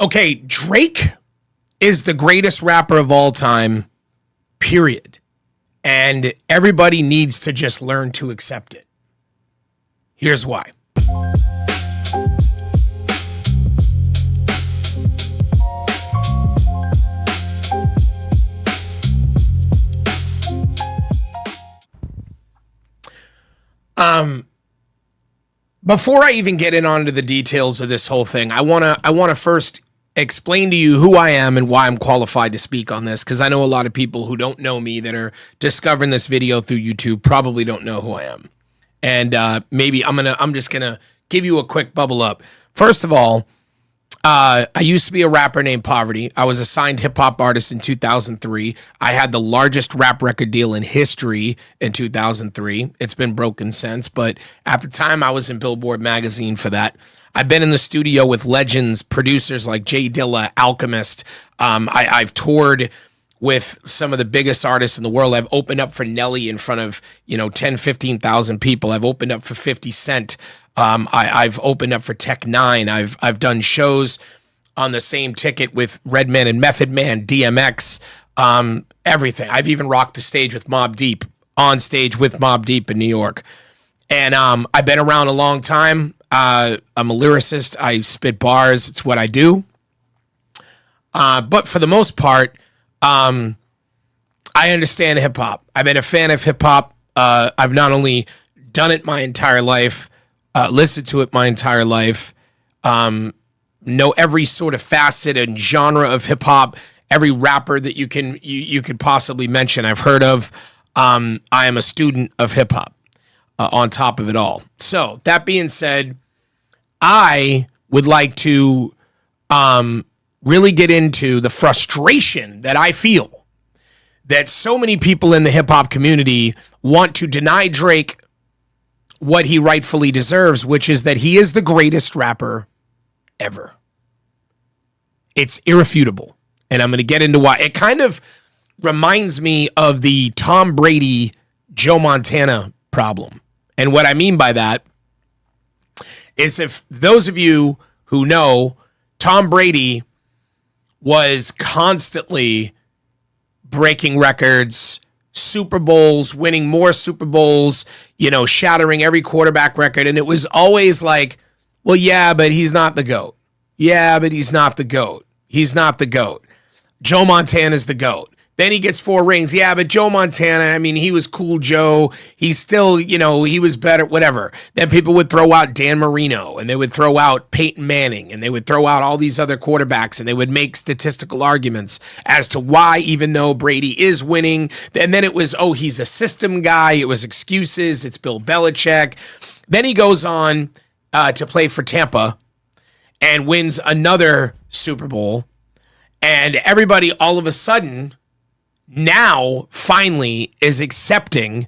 Okay, Drake is the greatest rapper of all time, period. And everybody needs to just learn to accept it. Here's why. Before I even get in onto the details of this whole thing, I wanna first explain to you who I am and why I'm qualified to speak on this, because I know a lot of people who don't know me that are discovering this video through YouTube probably don't know who I am. And maybe I'm just gonna give you a quick bubble up. First of all, I used to be a rapper named Poverty. I was a signed hip-hop artist in 2003. I had the largest rap record deal in history in 2003. It's been broken since, but at the time I was in Billboard magazine for that. I've been in the studio with legends, producers like Jay Dilla, Alchemist. I've toured with some of the biggest artists in the world. I've opened up for Nelly in front of 10, 15,000 people. I've opened up for 50 Cent. I've opened up for Tech Nine. I've done shows on the same ticket with Redman and Method Man, DMX, everything. I've even rocked the stage with Mobb Deep, on stage with Mobb Deep in New York. And I've been around a long time. I'm a lyricist. I spit bars. It's what I do. But for the most part, I understand hip hop. I've been a fan of hip hop. I've not only done it my entire life, listened to it my entire life, know every sort of facet and genre of hip hop, every rapper that you could possibly mention I've heard of. I am a student of hip hop on top of it all. So that being said, I would like to really get into the frustration that I feel that so many people in the hip hop community want to deny Drake what he rightfully deserves, which is that he is the greatest rapper ever. It's irrefutable. And I'm going to get into why. It kind of reminds me of the Tom Brady, Joe Montana problem. And what I mean by that is, if those of you who know, Tom Brady was constantly breaking records, Super Bowls, winning more Super Bowls, shattering every quarterback record. And it was always like, well, yeah, but he's not the GOAT. Yeah, but he's not the GOAT. He's not the GOAT. Joe Montana's the GOAT. Then he gets 4 rings. Yeah, but Joe Montana, he was cool Joe. He's still, he was better, whatever. Then people would throw out Dan Marino, and they would throw out Peyton Manning, and they would throw out all these other quarterbacks, and they would make statistical arguments as to why, even though Brady is winning. And then it was, he's a system guy. It was excuses. It's Bill Belichick. Then he goes on to play for Tampa and wins another Super Bowl. And everybody all of a sudden now finally is accepting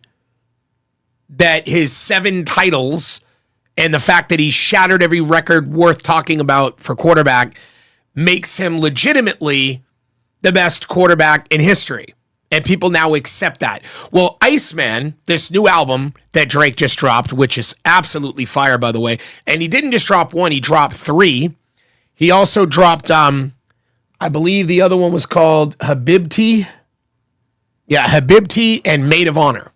that his 7 titles and the fact that he shattered every record worth talking about for quarterback makes him legitimately the best quarterback in history. And people now accept that. Well, Iceman, this new album that Drake just dropped, which is absolutely fire, by the way, and he didn't just drop 1, he dropped 3. He also dropped, I believe the other one was called Habibti. Yeah, Habibti and Maid of Honor.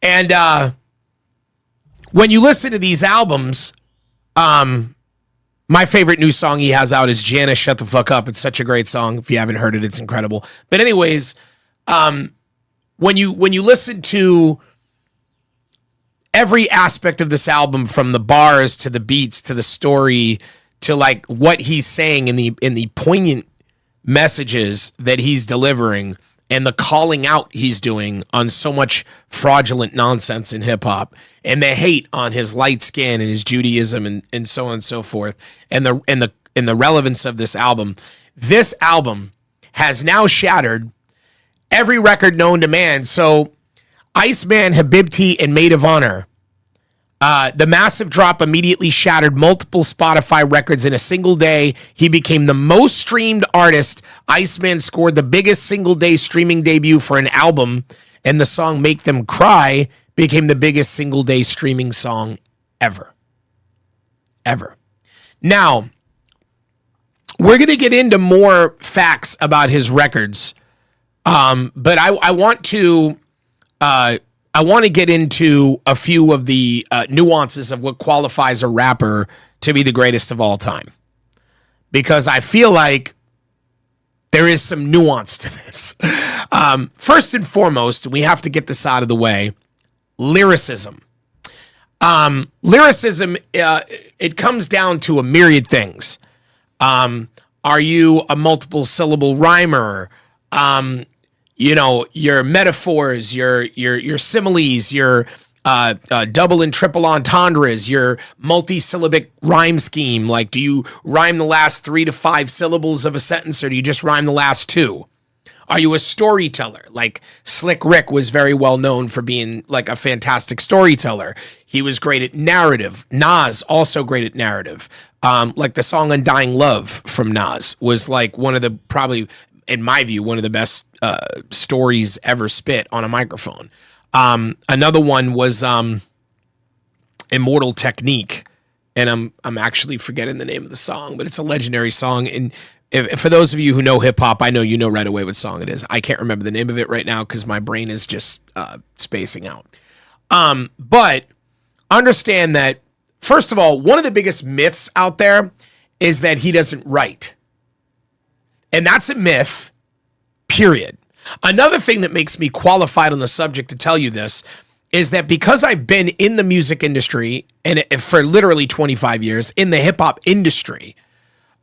And when you listen to these albums, my favorite new song he has out is Janice, Shut the Fuck Up. It's such a great song. If you haven't heard it, it's incredible. But anyways, when you listen to every aspect of this album, from the bars to the beats to the story to like what he's saying in the poignant messages that he's delivering, and the calling out he's doing on so much fraudulent nonsense in hip hop, and the hate on his light skin and his Judaism and so on and so forth, and the relevance of this album. This album has now shattered every record known to man. So Iceman, Habibti, and Maid of Honor, the massive drop immediately shattered multiple Spotify records in a single day. He became the most streamed artist. Iceman scored the biggest single day streaming debut for an album, and the song Make Them Cry became the biggest single day streaming song ever. Now, we're going to get into more facts about his records. But I want to get into a few of the nuances of what qualifies a rapper to be the greatest of all time, because I feel like there is some nuance to this. First and foremost, we have to get this out of the way. Lyricism. Lyricism, it comes down to a myriad things. Are you a multiple syllable rhymer? Your metaphors, your similes, your double and triple entendres, your multi-syllabic rhyme scheme. Like, do you rhyme the last 3 to 5 syllables of a sentence, or do you just rhyme the last 2? Are you a storyteller? Like Slick Rick was very well known for being like a fantastic storyteller. He was great at narrative. Nas also great at narrative. Like the song Undying Love from Nas was like one of the, probably in my view, one of the best stories ever spit on a microphone. Another one was Immortal Technique, and I'm actually forgetting the name of the song, but it's a legendary song. And if for those of you who know hip hop, I know you know right away what song it is. I can't remember the name of it right now because my brain is just spacing out. But understand that, first of all, one of the biggest myths out there is that he doesn't write. And that's a myth, period. Another thing that makes me qualified on the subject to tell you this is that because I've been in the music industry and for literally 25 years in the hip hop industry,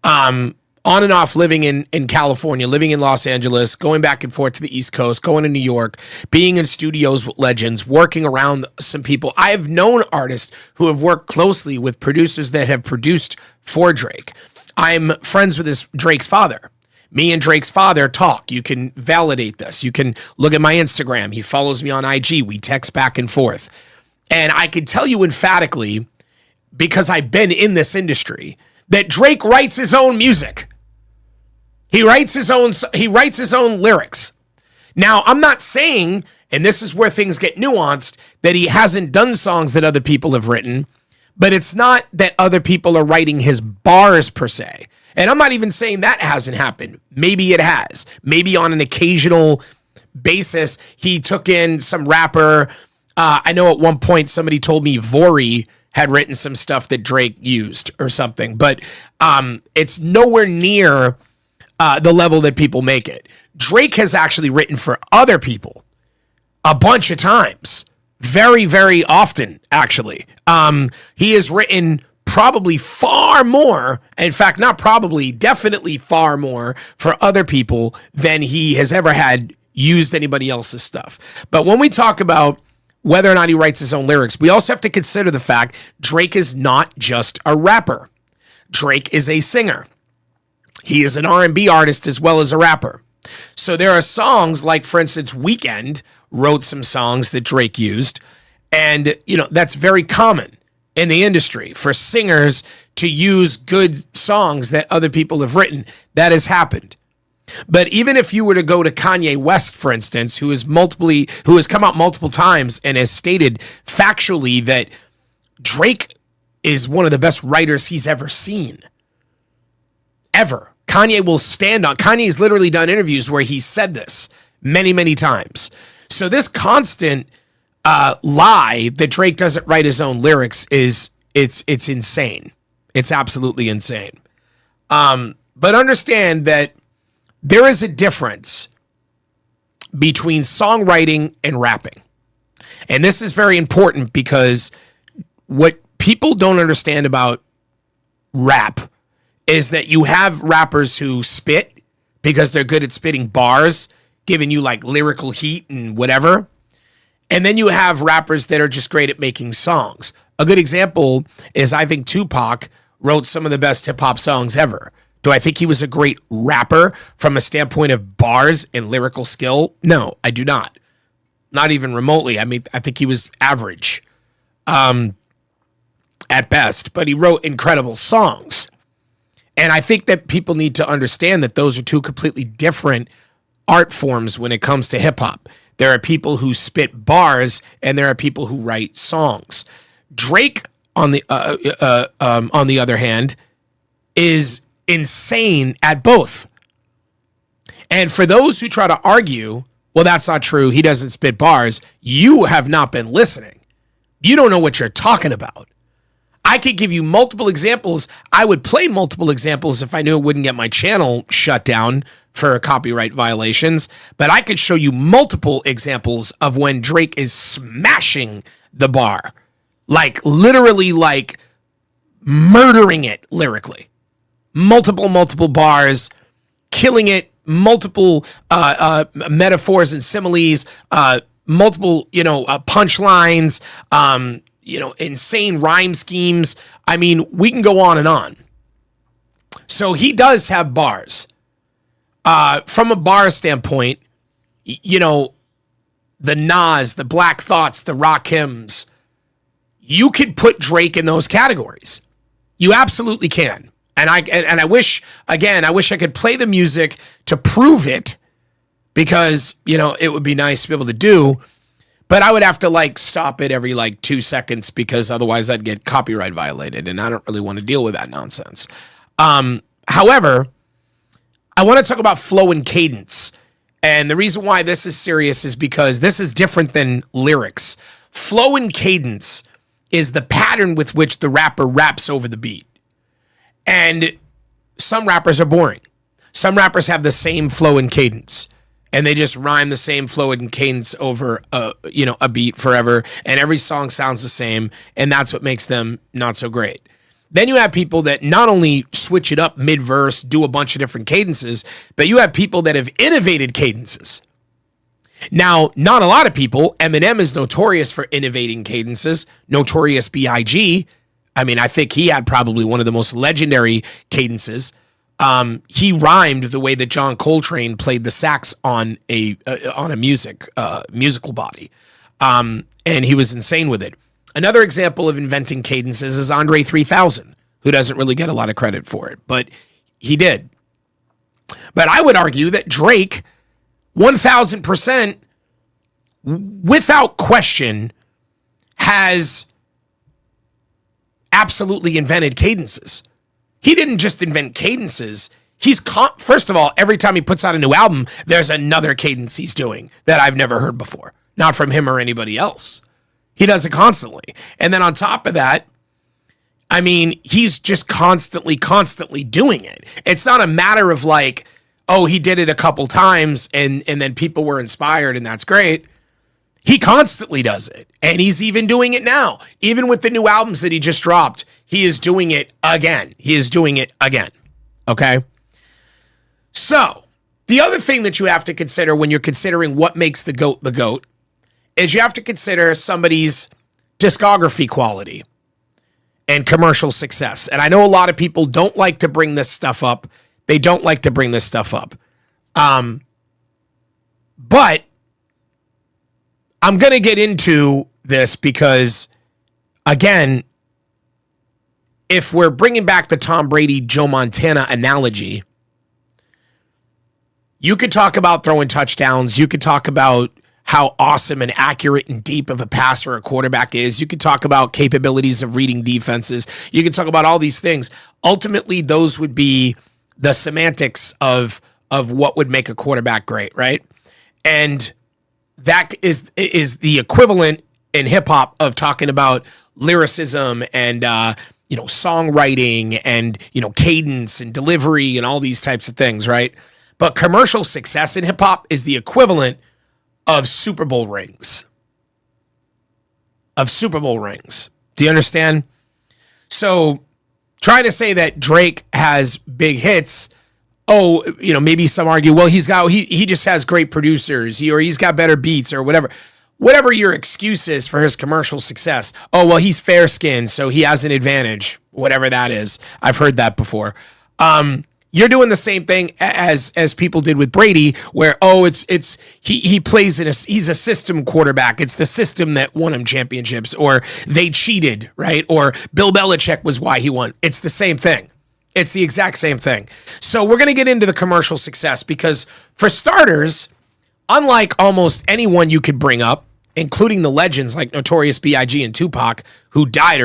on and off living in California, living in Los Angeles, going back and forth to the East Coast, going to New York, being in studios with legends, working around some people. I have known artists who have worked closely with producers that have produced for Drake. I'm friends with Drake's father. Me and Drake's father talk. You can validate this. You can look at my Instagram. He follows me on IG. We text back and forth. And I can tell you emphatically, because I've been in this industry, that Drake writes his own music. He writes his own lyrics. Now, I'm not saying, and this is where things get nuanced, that he hasn't done songs that other people have written, but it's not that other people are writing his bars per se. And I'm not even saying that hasn't happened. Maybe it has. Maybe on an occasional basis, he took in some rapper. I know at one point somebody told me Vori had written some stuff that Drake used or something, but it's nowhere near the level that people make it. Drake has actually written for other people a bunch of times. Very, very often, actually. He has written probably far more, in fact, not probably, definitely far more for other people than he has ever had used anybody else's stuff. But when we talk about whether or not he writes his own lyrics, we also have to consider the fact Drake is not just a rapper. Drake is a singer. He is an R&B artist as well as a rapper. So there are songs like, for instance, Weeknd wrote some songs that Drake used. And, that's very common in the industry for singers to use good songs that other people have written. That has happened. But even if you were to go to Kanye West, for instance, who has come out multiple times and has stated factually that Drake is one of the best writers he's ever seen. Ever. Kanye's literally done interviews where he said this many, many times. So this constant lie that Drake doesn't write his own lyrics it's insane. It's absolutely insane. But understand that there is a difference between songwriting and rapping. And this is very important because what people don't understand about rap is that you have rappers who spit because they're good at spitting bars, giving you like lyrical heat and whatever. And then you have rappers that are just great at making songs. A good example is I think Tupac wrote some of the best hip hop songs ever. Do I think he was a great rapper from a standpoint of bars and lyrical skill? No, I do not. Not even remotely. I mean, I think he was average at best, but he wrote incredible songs. And I think that people need to understand that those are two completely different art forms when it comes to hip hop. There are people who spit bars and there are people who write songs. Drake, on the other hand, is insane at both. And for those who try to argue, well, that's not true, he doesn't spit bars, you have not been listening. You don't know what you're talking about. I could give you multiple examples. I would play multiple examples if I knew it wouldn't get my channel shut down for copyright violations. But I could show you multiple examples of when Drake is smashing the bar. Like literally like murdering it lyrically. Multiple bars, killing it, multiple metaphors and similes, multiple, punchlines, insane rhyme schemes. I mean, we can go on and on. So he does have bars. From a bar standpoint, the Nas, the Black Thoughts, the Rakims, you could put Drake in those categories. You absolutely can. And I wish I could play the music to prove it, because, it would be nice to be able to do. But I would have to stop it every 2 seconds, because otherwise I'd get copyright violated, and I don't really want to deal with that nonsense. However, I want to talk about flow and cadence. And the reason why this is serious is because this is different than lyrics. Flow and cadence is the pattern with which the rapper raps over the beat. And some rappers are boring. Some rappers have the same flow and cadence, and they just rhyme the same flow and cadence over a beat forever, and every song sounds the same, and that's what makes them not so great. Then you have people that not only switch it up mid-verse, do a bunch of different cadences, but you have people that have innovated cadences. Now, not a lot of people. Eminem is notorious for innovating cadences. Notorious B.I.G., I mean, I think he had probably one of the most legendary cadences. He rhymed the way that John Coltrane played the sax on a musical body, and he was insane with it. Another example of inventing cadences is Andre 3000, who doesn't really get a lot of credit for it, but he did. But I would argue that Drake, 1,000%, without question, has absolutely invented cadences. He didn't just invent cadences. First of all, every time he puts out a new album, there's another cadence he's doing that I've never heard before. Not from him or anybody else. He does it constantly. And then on top of that, I mean, he's just constantly doing it. It's not a matter of he did it a couple times and then people were inspired and that's great. He constantly does it. And he's even doing it now. Even with the new albums that he just dropped, he is doing it again. Okay? So, the other thing that you have to consider when you're considering what makes the GOAT is you have to consider somebody's discography quality and commercial success. And I know a lot of people don't like to bring this stuff up. They don't like to bring this stuff up. But I'm going to get into this because, again, if we're bringing back the Tom Brady, Joe Montana analogy, you could talk about throwing touchdowns. You could talk about how awesome and accurate and deep of a passer a quarterback is. You could talk about capabilities of reading defenses. You could talk about all these things. Ultimately, those would be the semantics of what would make a quarterback great, right? And that is the equivalent in hip hop of talking about lyricism and songwriting and cadence and delivery and all these types of things, right? But commercial success in hip hop is the equivalent of Super Bowl rings. Do you understand? So trying to say that Drake has big hits, maybe some argue, well, he just has great producers, or he's got better beats or whatever. Whatever your excuse is for his commercial success. Oh, well, he's fair-skinned, so he has an advantage, whatever that is. I've heard that before. You're doing the same thing as people did with Brady, where he plays he's a system quarterback. It's the system that won him championships, or they cheated, right? Or Bill Belichick was why he won. It's the same thing. It's the exact same thing. So we're going to get into the commercial success because, for starters, unlike almost anyone you could bring up, including the legends like Notorious B.I.G. and Tupac, who died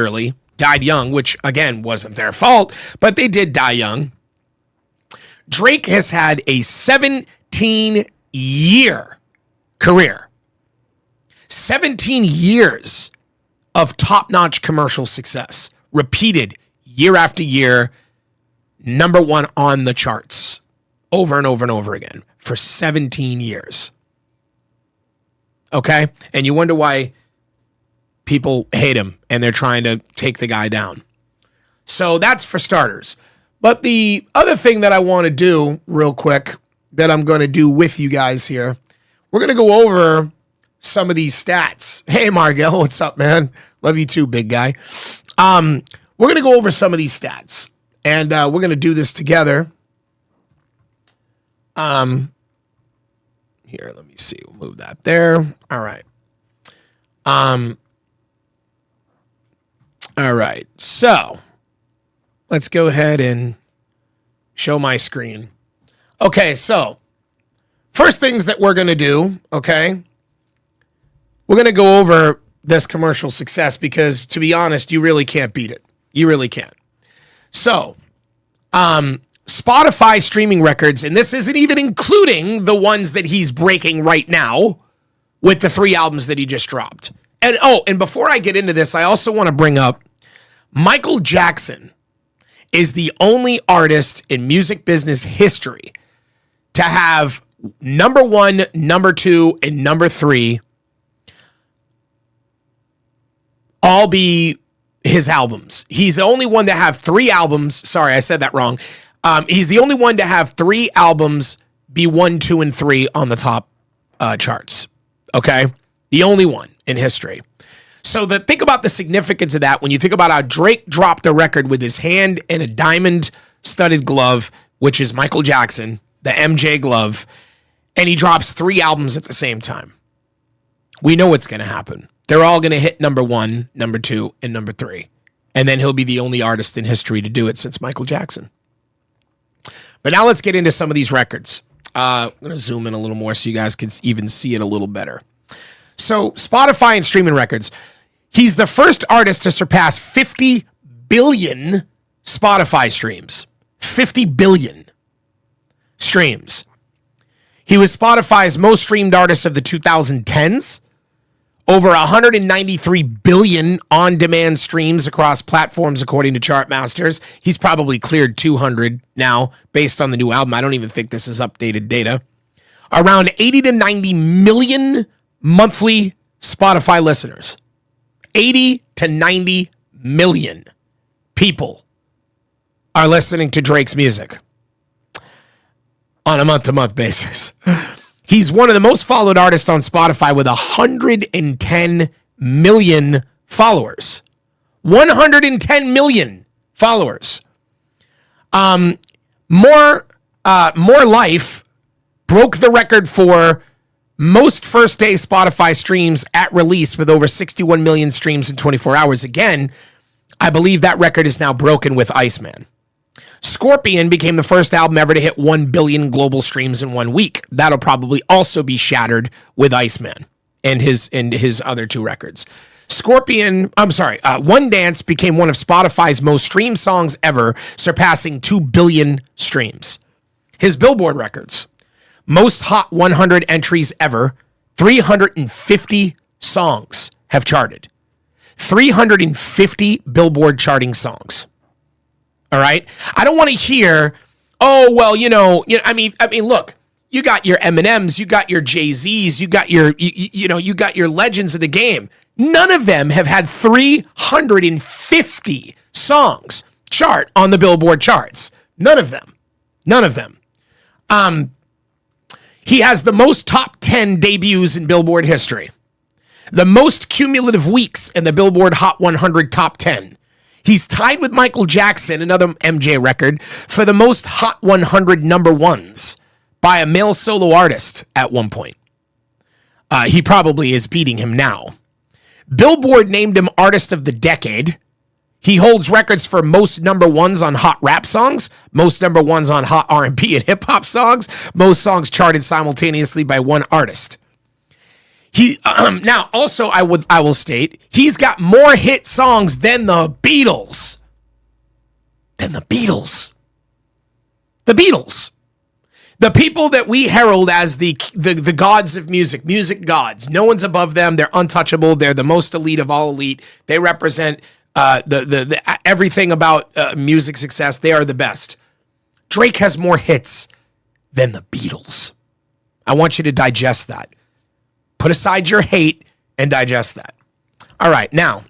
young, which again wasn't their fault, but they did die young. Drake has had a 17-year career. 17 years of top-notch commercial success. Repeated year after year, number one on the charts. Over and over and over again. For 17 years. Okay? And you wonder why people hate him and they're trying to take the guy down. So that's for starters. But the other thing that I want to do real quick, that I'm going to do with you guys here, we're going to go over some of these stats. Hey, Margell, what's up, man? Love you too, big guy. We're going to go over some of these stats, and we're going to do this together. Here, let me see. We'll move that there. All right. All right. So let's go ahead and show my screen. Okay, so first things that we're going to do, okay, we're going to go over this commercial success because, to be honest, you really can't beat it. You really can't. So, Spotify streaming records, and this isn't even including the ones that he's breaking right now with the 3 albums that he just dropped. And and before I get into this, I also want to bring up Michael Jackson is the only artist in music business history to have number 1, number 2, and number 3 all be his albums. He's the only one to have 3 albums. Sorry, I said that wrong. He's the only one to have 3 albums be 1, 2, and 3 on the top charts. Okay? The only one in history. So think about the significance of that when you think about how Drake dropped a record with his hand in a diamond-studded glove, which is Michael Jackson, the MJ glove, and he drops 3 albums at the same time. We know what's going to happen. They're all going to hit number 1, number 2, and number 3. And then he'll be the only artist in history to do it since Michael Jackson. But now let's get into some of these records. I'm going to zoom in a little more so you guys can even see it a little better. So Spotify and streaming records. He's the first artist to surpass 50 billion Spotify streams. 50 billion streams. He was Spotify's most streamed artist of the 2010s. Over 193 billion on-demand streams across platforms, according to Chartmasters. He's probably cleared 200 now, based on the new album. I don't even think this is updated data. Around 80 to 90 million monthly Spotify listeners. 80 to 90 million people are listening to Drake's music on a month-to-month basis. He's one of the most followed artists on Spotify with 110 million followers. 110 million followers. More Life broke the record for most first-day Spotify streams at release with over 61 million streams in 24 hours. Again, I believe that record is now broken with Iceman. Scorpion became the first album ever to hit 1 billion global streams in 1 week. That'll probably also be shattered with Iceman and his other 2 records. One Dance became one of Spotify's most streamed songs ever, surpassing 2 billion streams. His Billboard records. Most Hot 100 entries ever. 350 songs have charted. 350 Billboard charting songs. All right? I don't want to hear, look, you got your Eminems, you got your Jay-Z's, you got your legends of the game. None of them have had 350 songs chart on the Billboard charts. None of them. He has the most top 10 debuts in Billboard history. The most cumulative weeks in the Billboard Hot 100 top 10. He's tied with Michael Jackson, another MJ record, for the most Hot 100 number ones by a male solo artist at one point. He probably is beating him now. Billboard named him Artist of the Decade. He holds records for most number ones on hot rap songs, most number ones on hot R&B and hip hop songs, most songs charted simultaneously by one artist. He now also I will state he's got more hit songs than the Beatles. The Beatles. The people that we herald as the gods of music, music gods. No one's above them. They're untouchable. They're the most elite of all elite. They represent the everything about music success. They are the best. Drake has more hits than the Beatles. I want you to digest that. Put aside your hate and digest that. All right, now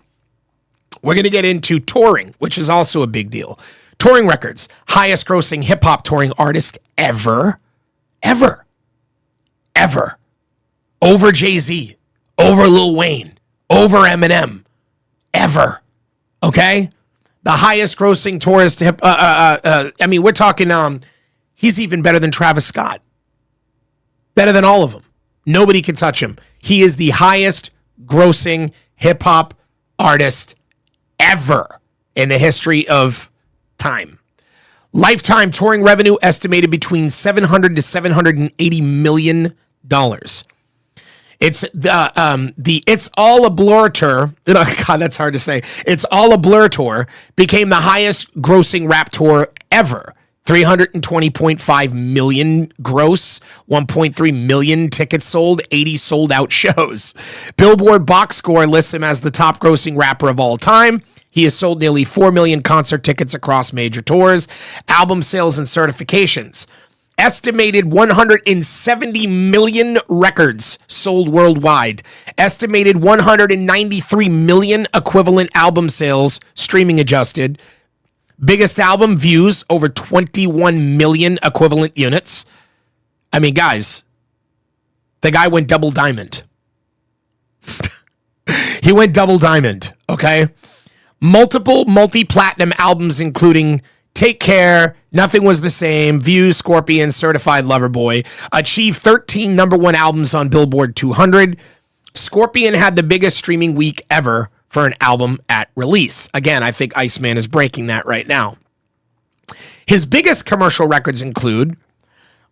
we're going to get into touring, which is also a big deal. Touring records, highest grossing hip hop touring artist ever. Over Jay-Z, over Lil Wayne, over Eminem, ever. Okay? The highest grossing tourist hip, we're talking, he's even better than Travis Scott. Better than all of them. Nobody can touch him. He is the highest grossing hip hop artist ever in the history of time. Lifetime touring revenue estimated between $700 to $780 million. It's It's All a Blur tour. God, that's hard to say. It's All a Blur tour became the highest grossing rap tour ever. 320.5 million gross, 1.3 million tickets sold, 80 sold out shows. Billboard box score lists him as the top grossing rapper of all time. He has sold nearly 4 million concert tickets across major tours, album sales, and certifications. Estimated 170 million records sold worldwide. Estimated 193 million equivalent album sales, streaming adjusted. Biggest album views, over 21 million equivalent units. I mean, guys, the guy went double diamond. He went double diamond, okay? Multiple multi-platinum albums, including Take Care, Nothing Was the Same, Views, Scorpion, Certified Lover Boy. Achieved 13 number one albums on Billboard 200. Scorpion had the biggest streaming week ever for an album at release. Again, I think Iceman is breaking that right now. His biggest commercial records include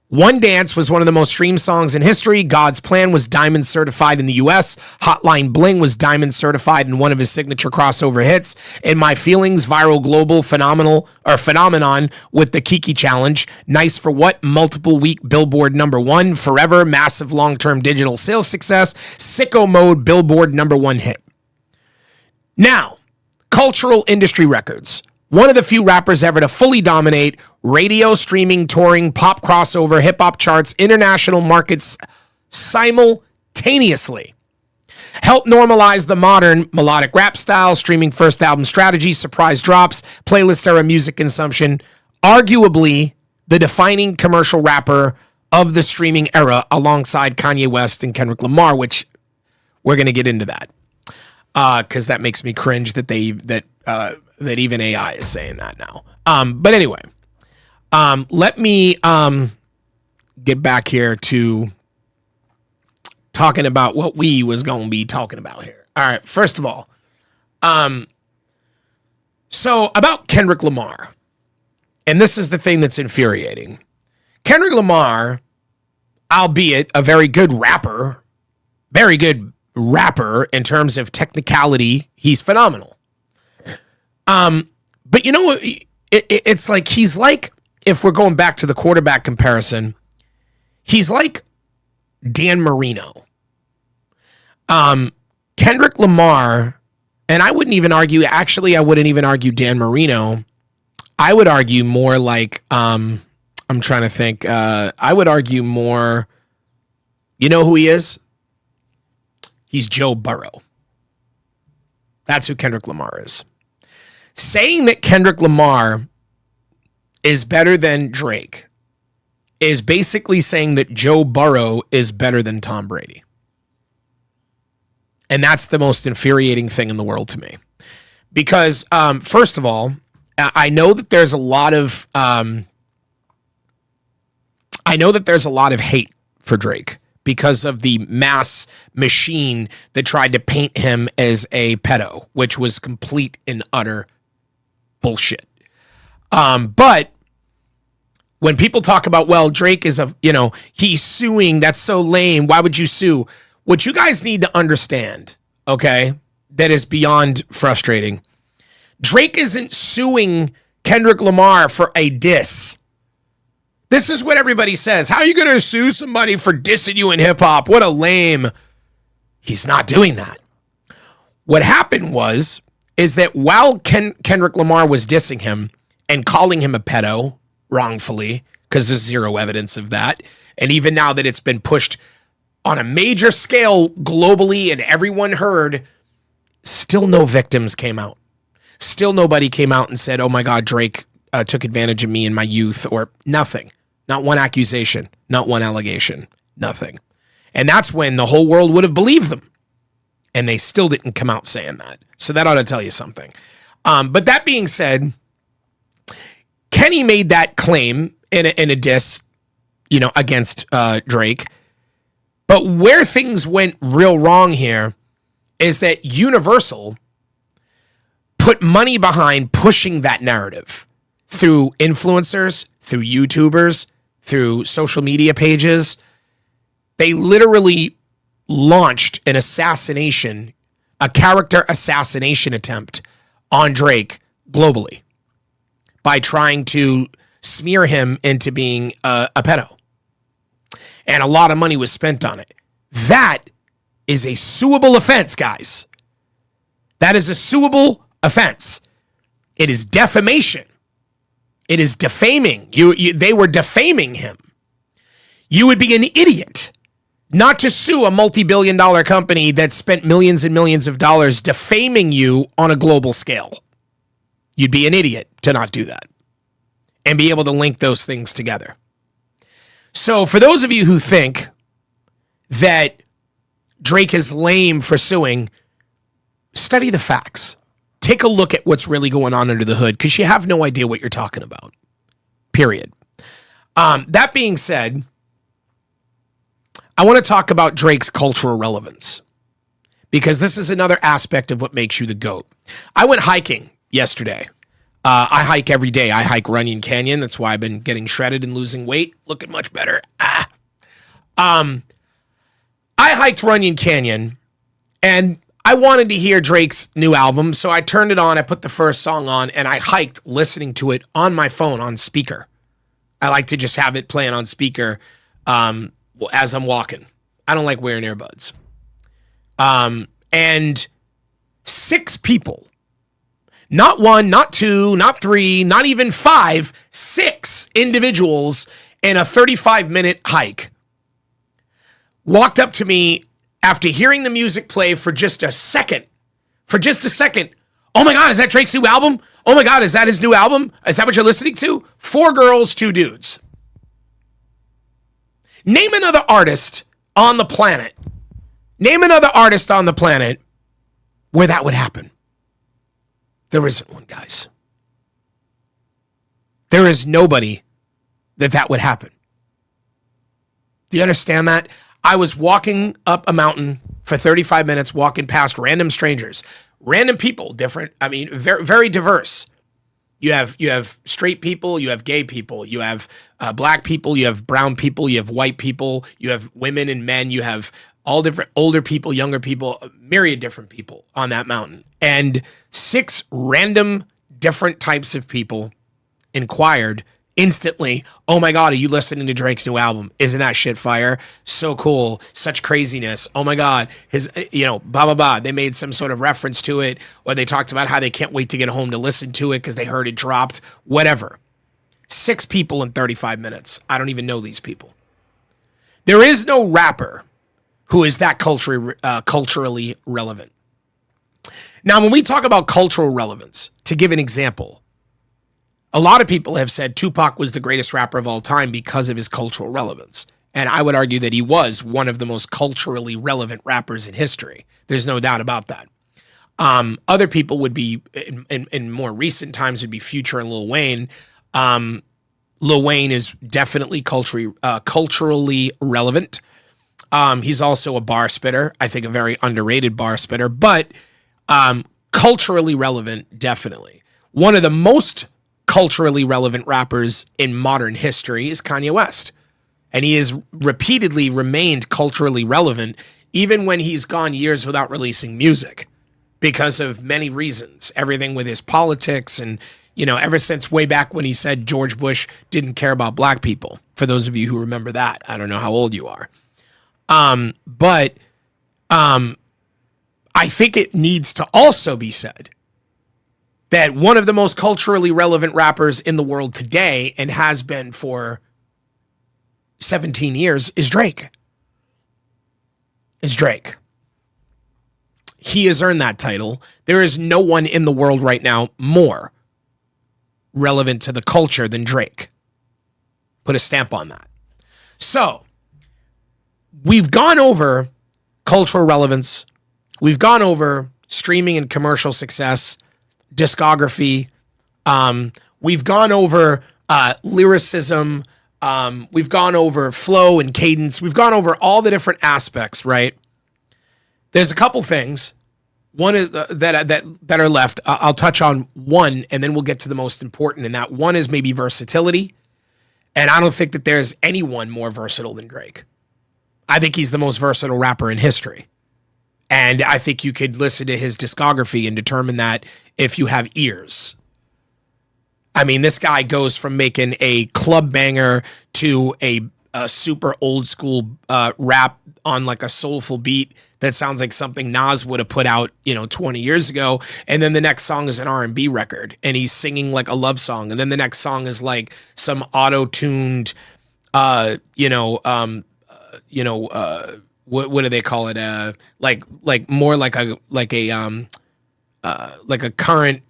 One Dance was one of the most streamed songs in history. God's Plan was diamond certified in the US. Hotline Bling was diamond certified in one of his signature crossover hits. In My Feelings, viral global phenomenon with the Kiki Challenge. Nice for What, multiple week Billboard number one. Forever, massive long-term digital sales success. Sicko Mode, Billboard number one hit. Now, cultural industry records. One of the few rappers ever to fully dominate radio, streaming, touring, pop crossover, hip-hop charts, international markets simultaneously. Helped normalize the modern melodic rap style, streaming first album strategy, surprise drops, playlist era music consumption. Arguably the defining commercial rapper of the streaming era alongside Kanye West and Kendrick Lamar, which we're going to get into that. Because that makes me cringe that even AI is saying that now. But anyway, let me get back here to talking about what we was going to be talking about here. All right, first of all, so about Kendrick Lamar, and this is the thing that's infuriating. Kendrick Lamar, albeit a very good rapper in terms of technicality, he's phenomenal. But you know what? It's like, he's like, if we're going back to the quarterback comparison, he's like Dan Marino. Kendrick Lamar, and I wouldn't even argue Dan Marino. I would argue more like, I'm trying to think, I would argue more, you know who he is? He's Joe Burrow. That's who Kendrick Lamar is. Saying that Kendrick Lamar is better than Drake is basically saying that Joe Burrow is better than Tom Brady. And that's the most infuriating thing in the world to me. Because, first of all, I know that there's a lot of hate for Drake because of the mass machine that tried to paint him as a pedo, which was complete and utter bullshit. But when people talk about, well, Drake is he's suing, that's so lame, why would you sue? What you guys need to understand, okay, that is beyond frustrating. Drake isn't suing Kendrick Lamar for a diss. This is what everybody says. How are you going to sue somebody for dissing you in hip hop? What a lame. He's not doing that. What happened is that while Kendrick Lamar was dissing him and calling him a pedo wrongfully, because there's zero evidence of that, and even now that it's been pushed on a major scale globally and everyone heard, still no victims came out. Still nobody came out and said, oh my God, Drake took advantage of me in my youth, or nothing. Not one accusation, not one allegation, nothing. And that's when the whole world would have believed them. And they still didn't come out saying that. So that ought to tell you something. But that being said, Kenny made that claim in a diss, against Drake. But where things went real wrong here is that Universal put money behind pushing that narrative through influencers, through YouTubers, through social media pages. They literally launched an assassination, a character assassination attempt on Drake globally by trying to smear him into being a pedo. And a lot of money was spent on it. That is a suable offense, guys. That is a suable offense. It is defamation. It is defaming. They were defaming him. You would be an idiot not to sue a multi-billion-dollar company that spent millions and millions of dollars defaming you on a global scale. You'd be an idiot to not do that and be able to link those things together. So for those of you who think that Drake is lame for suing, study the facts. Take a look at what's really going on under the hood, because you have no idea what you're talking about. Period. That being said, I want to talk about Drake's cultural relevance, because this is another aspect of what makes you the GOAT. I went hiking yesterday. I hike every day. I hike Runyon Canyon. That's why I've been getting shredded and losing weight, looking much better. I hiked Runyon Canyon, and I wanted to hear Drake's new album, so I turned it on, I put the first song on, and I hiked listening to it on my phone on speaker. I like to just have it playing on speaker as I'm walking. I don't like wearing earbuds. And 6 people, not 1, not 2, not 3, not even 5, 6 individuals in a 35-minute hike walked up to me after hearing the music play for just a second. Oh my God, is that Drake's new album? Oh my God, is that his new album? Is that what you're listening to? 4 girls, 2 dudes. Name another artist on the planet. Where that would happen. There isn't one, guys. There is nobody that would happen. Do you understand that? I was walking up a mountain for 35 minutes, walking past random strangers, random people, different. I mean, very, very diverse. You have straight people, you have gay people, you have black people, you have brown people, you have white people, you have women and men, you have all different older people, younger people, a myriad different people on that mountain. And 6 random different types of people inquired instantly, oh my God, are you listening to Drake's new album? Isn't that shit fire? So cool. Such craziness. Oh my God. His, blah, blah, blah. They made some sort of reference to it, or they talked about how they can't wait to get home to listen to it because they heard it dropped. Whatever. 6 people in 35 minutes. I don't even know these people. There is no rapper who is that culturally relevant. Now, when we talk about cultural relevance, to give an example, a lot of people have said Tupac was the greatest rapper of all time because of his cultural relevance. And I would argue that he was one of the most culturally relevant rappers in history. There's no doubt about that. Other people would be, in more recent times, would be Future and Lil Wayne. Lil Wayne is definitely culturally relevant. He's also a bar spitter. I think a very underrated bar spitter, but culturally relevant, definitely. One of the most culturally relevant rappers in modern history is Kanye West. And he has repeatedly remained culturally relevant, even when he's gone years without releasing music, because of many reasons. Everything with his politics and, ever since way back when he said George Bush didn't care about black people. For those of you who remember that, I don't know how old you are. But I think it needs to also be said that one of the most culturally relevant rappers in the world today, and has been for 17 years, is Drake. He has earned that title. There is no one in the world right now more relevant to the culture than Drake. Put a stamp on that. So, we've gone over cultural relevance. We've gone over streaming and commercial success, discography. We've gone over lyricism. We've gone over flow and cadence. We've gone over all the different aspects, right? There's a couple things. One is that are left. I'll touch on one, and then we'll get to the most important. And that one is maybe versatility. And I don't think that there's anyone more versatile than Drake. I think he's the most versatile rapper in history. And I think you could listen to his discography and determine that if you have ears. I mean, this guy goes from making a club banger to a super old school rap on like a soulful beat that sounds like something Nas would have put out, 20 years ago. And then the next song is an R&B record, and he's singing like a love song. And then the next song is like some auto-tuned, what do they call it? Like more like a current.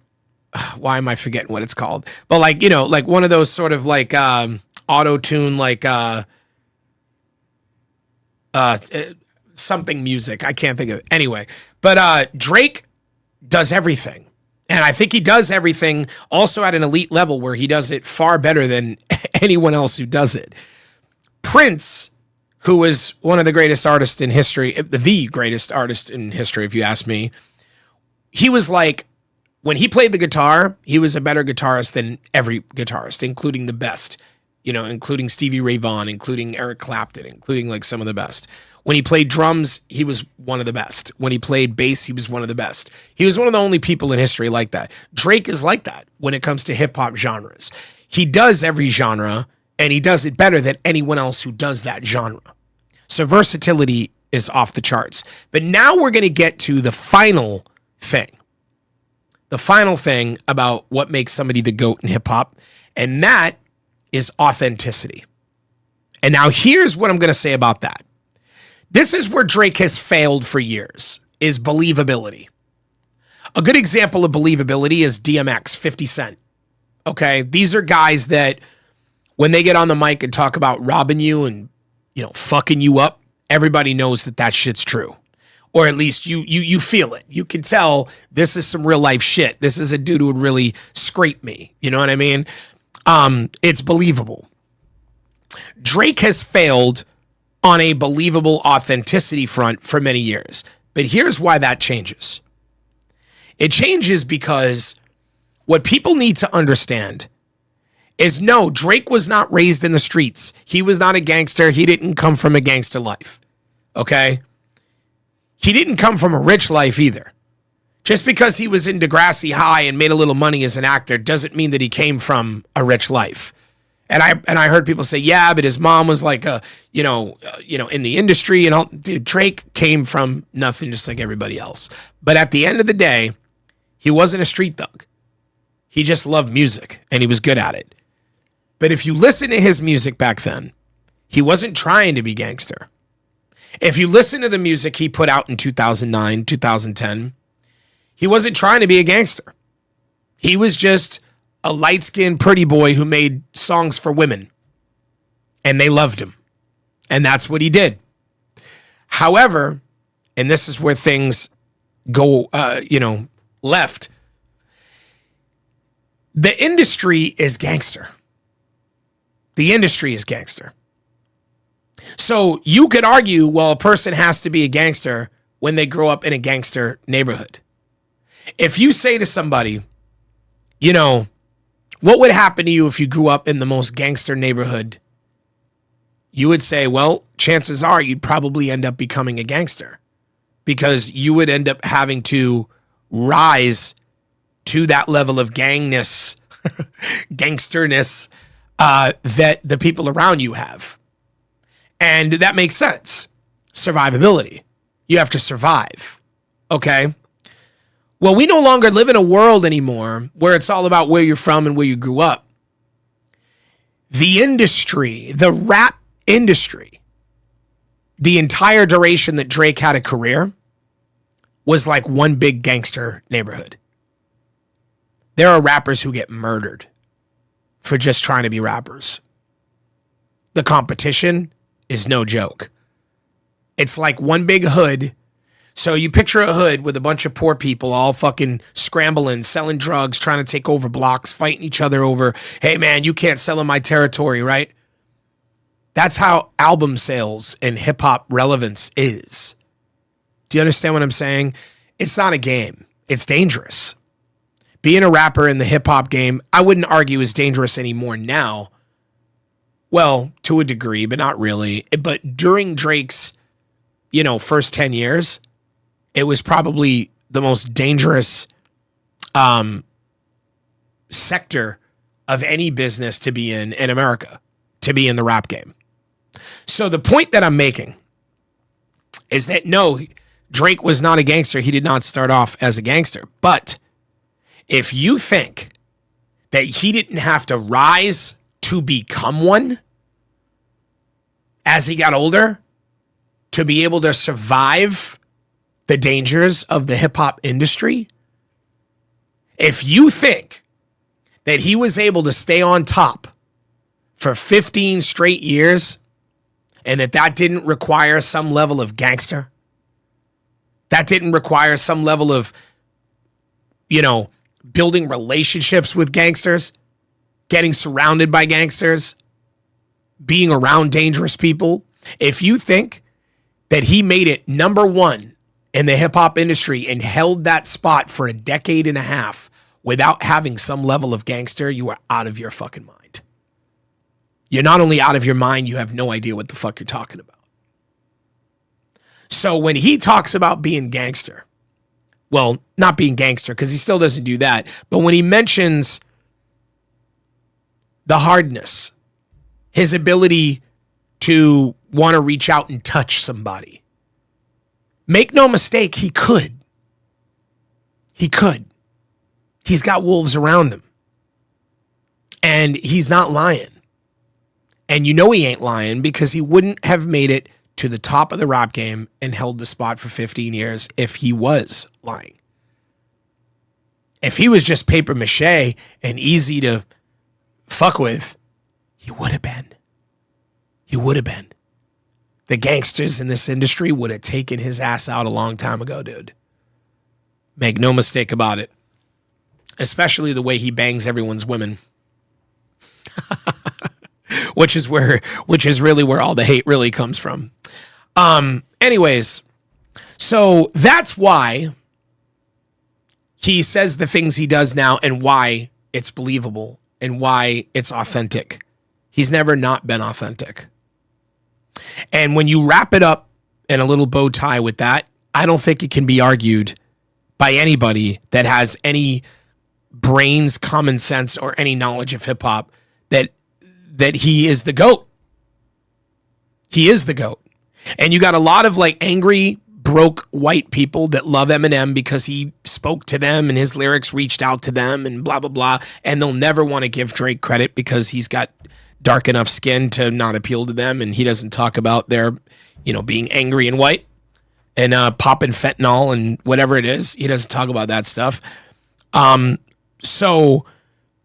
Why am I forgetting what it's called? But like one of those sort of like auto-tune, like something music. I can't think of it. Anyway, but Drake does everything. And I think he does everything also at an elite level where he does it far better than anyone else who does it. Prince, who is one of the greatest artists in history, the greatest artist in history, if you ask me, he was like, when he played the guitar, he was a better guitarist than every guitarist, including the best, including Stevie Ray Vaughan, including Eric Clapton, including like some of the best. When he played drums, he was one of the best. When he played bass, he was one of the best. He was one of the only people in history like that. Drake is like that when it comes to hip hop genres. He does every genre, and he does it better than anyone else who does that genre. So versatility is off the charts. But now we're going to get to the final thing. The final thing about what makes somebody the GOAT in hip hop, and that is authenticity. And now here's what I'm going to say about that. This is where Drake has failed for years, is believability. A good example of believability is DMX, 50 Cent. Okay, these are guys that when they get on the mic and talk about robbing you and, fucking you up, everybody knows that shit's true. Or at least you feel it. You can tell this is some real life shit. This is a dude who would really scrape me. You know what I mean? It's believable. Drake has failed on a believable authenticity front for many years. But here's why that changes. It changes because what people need to understand is no, Drake was not raised in the streets. He was not a gangster. He didn't come from a gangster life. Okay? He didn't come from a rich life either. Just because he was in Degrassi High and made a little money as an actor doesn't mean that he came from a rich life. And I heard people say, yeah, but his mom was like in the industry and all. Dude, Drake came from nothing, just like everybody else. But at the end of the day, he wasn't a street thug. He just loved music and he was good at it. But if you listen to his music back then, he wasn't trying to be gangster. If you listen to the music he put out in 2009, 2010, he wasn't trying to be a gangster. He was just a light-skinned pretty boy who made songs for women. And they loved him. And that's what he did. However, and this is where things go, left. The industry is gangster. The industry is gangster. So you could argue, well, a person has to be a gangster when they grow up in a gangster neighborhood. If you say to somebody, what would happen to you if you grew up in the most gangster neighborhood? You would say, well, chances are you'd probably end up becoming a gangster because you would end up having to rise to that level of gangsterness that the people around you have. And that makes sense. Survivability. You have to survive. Okay? Well, we no longer live in a world anymore where it's all about where you're from and where you grew up. The industry, the rap industry, the entire duration that Drake had a career was like one big gangster neighborhood. There are rappers who get murdered for just trying to be rappers. The competition is no joke. It's like one big hood. So you picture a hood with a bunch of poor people all fucking scrambling, selling drugs, trying to take over blocks, fighting each other over, hey man, you can't sell in my territory, right? That's how album sales and hip hop relevance is. Do you understand what I'm saying? It's not a game. It's dangerous. Being a rapper in the hip hop game, I wouldn't argue is dangerous anymore now. Well, to a degree, but not really. But during Drake's, first 10 years, it was probably the most dangerous sector of any business to be in America, to be in the rap game. So the point that I'm making is that no, Drake was not a gangster. He did not start off as a gangster. But if you think that he didn't have to rise to become one as he got older to be able to survive the dangers of the hip hop industry, if you think that he was able to stay on top for 15 straight years and that didn't require some level of gangster, that didn't require some level of, building relationships with gangsters, getting surrounded by gangsters, being around dangerous people, if you think that he made it number one in the hip hop industry and held that spot for a decade and a half without having some level of gangster, you are out of your fucking mind. You're not only out of your mind, you have no idea what the fuck you're talking about. So when he talks about being gangster, well, not being gangster because he still doesn't do that, but when he mentions the hardness, his ability to want to reach out and touch somebody, make no mistake, he could. He could. He's got wolves around him. And he's not lying. And he ain't lying because he wouldn't have made it to the top of the rap game and held the spot for 15 years if he was lying. If he was just paper mache and easy to fuck with, he would have been. He would have been. The gangsters in this industry would have taken his ass out a long time ago, dude. Make no mistake about it. Especially the way he bangs everyone's women. which is really where all the hate really comes from. Anyways, so that's why he says the things he does now and why it's believable and why it's authentic. He's never not been authentic. And when you wrap it up in a little bow tie with that, I don't think it can be argued by anybody that has any brains, common sense, or any knowledge of hip hop that he is the GOAT. He is the GOAT. And you got a lot of angry, broke white people that love Eminem because he spoke to them and his lyrics reached out to them and blah, blah, blah. And they'll never want to give Drake credit because he's got dark enough skin to not appeal to them. And he doesn't talk about their, being angry and white and popping fentanyl and whatever it is. He doesn't talk about that stuff. So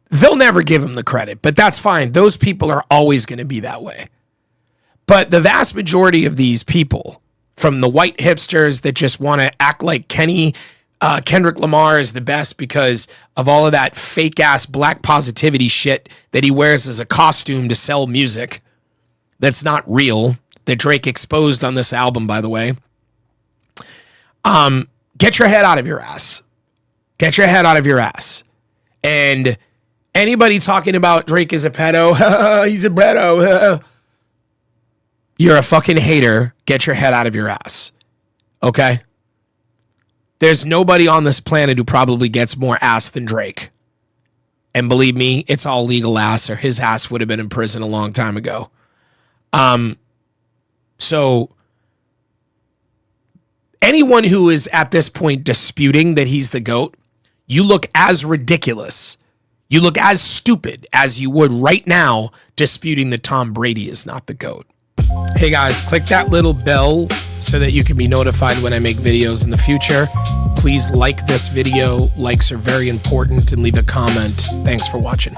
they'll never give him the credit, but that's fine. Those people are always going to be that way. But the vast majority of these people, from the white hipsters that just want to act like Kendrick Lamar is the best because of all of that fake ass black positivity shit that he wears as a costume to sell music that's not real, that Drake exposed on this album, by the way. Get your head out of your ass. Get your head out of your ass. And anybody talking about Drake is a pedo, he's a pedo, you're a fucking hater. Get your head out of your ass. Okay? There's nobody on this planet who probably gets more ass than Drake. And believe me, it's all legal ass, or his ass would have been in prison a long time ago. So anyone who is at this point disputing that he's the GOAT, you look as ridiculous, you look as stupid as you would right now disputing that Tom Brady is not the GOAT. Hey guys, click that little bell so that you can be notified when I make videos in the future. Please like this video. Likes are very important, and leave a comment. Thanks for watching.